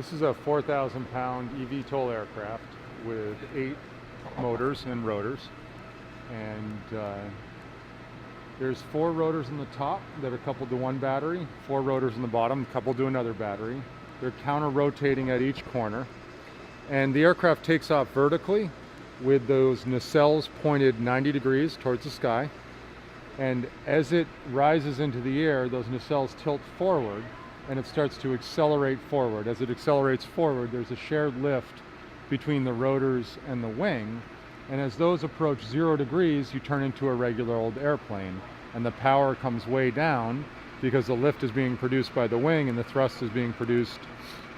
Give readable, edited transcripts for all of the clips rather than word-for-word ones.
This is a 4,000-pound eVTOL aircraft with 8 motors and rotors. And there's 4 rotors on the top that are coupled to one battery, 4 rotors on the bottom coupled to another battery. They're counter-rotating at each corner. And the aircraft takes off vertically with those nacelles pointed 90 degrees towards the sky. And as it rises into the air, those nacelles tilt forward and it starts to accelerate forward. As it accelerates forward, there's a shared lift between the rotors and the wing. And as those approach 0 degrees, you turn into a regular old airplane. And the power comes way down because the lift is being produced by the wing and the thrust is being produced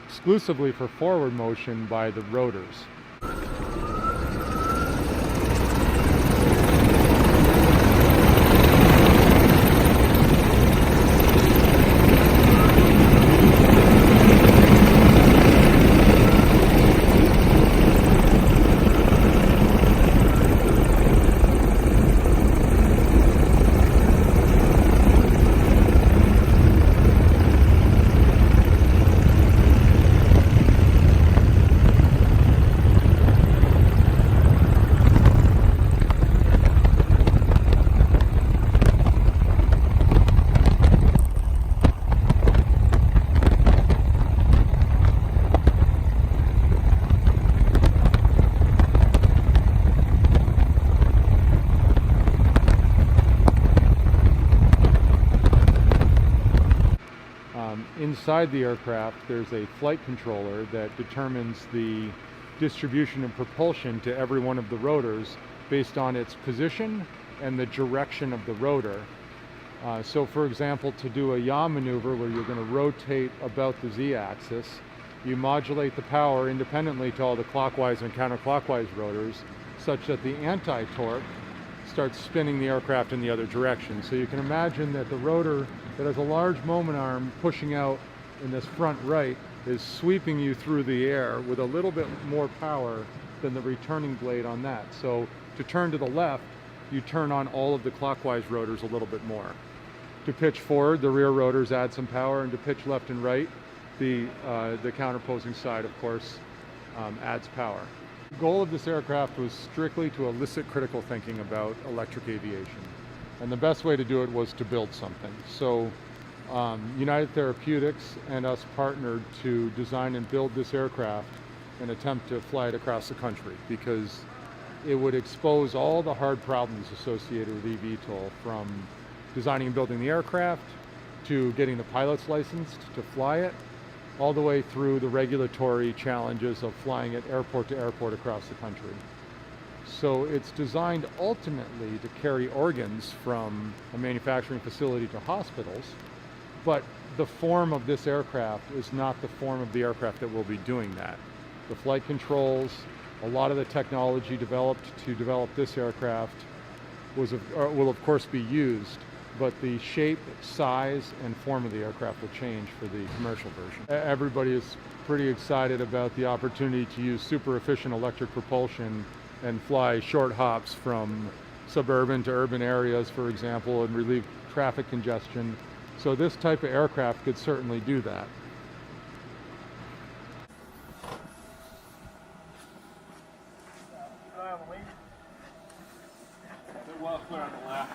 exclusively for forward motion by the rotors. Inside the aircraft, there's a flight controller that determines the distribution of propulsion to every one of the rotors based on its position and the direction of the rotor. So for example, to do a yaw maneuver where you're going to rotate about the z-axis, you modulate the power independently to all the clockwise and counterclockwise rotors such that the anti-torque starts spinning the aircraft in the other direction. So you can imagine that the rotor that has a large moment arm pushing out in this front right is sweeping you through the air with a little bit more power than the returning blade on that. So to turn to the left, you turn on all of the clockwise rotors a little bit more. To pitch forward, the rear rotors add some power, and to pitch left and right, the counterposing side, of course, adds power. The goal of this aircraft was strictly to elicit critical thinking about electric aviation. And the best way to do it was to build something. So United Therapeutics and us partnered to design and build this aircraft and attempt to fly it across the country, because it would expose all the hard problems associated with eVTOL, from designing and building the aircraft to getting the pilot's licensed to fly it, all the way through the regulatory challenges of flying it airport to airport across the country. So it's designed ultimately to carry organs from a manufacturing facility to hospitals, but the form of this aircraft is not the form of the aircraft that will be doing that. The flight controls, a lot of the technology developed to develop this aircraft will of course be used, but the shape, size, and form of the aircraft will change for the commercial version. Everybody is pretty excited about the opportunity to use super efficient electric propulsion and fly short hops from suburban to urban areas, for example, and relieve traffic congestion. So this type of aircraft could certainly do that. Well clear on the left.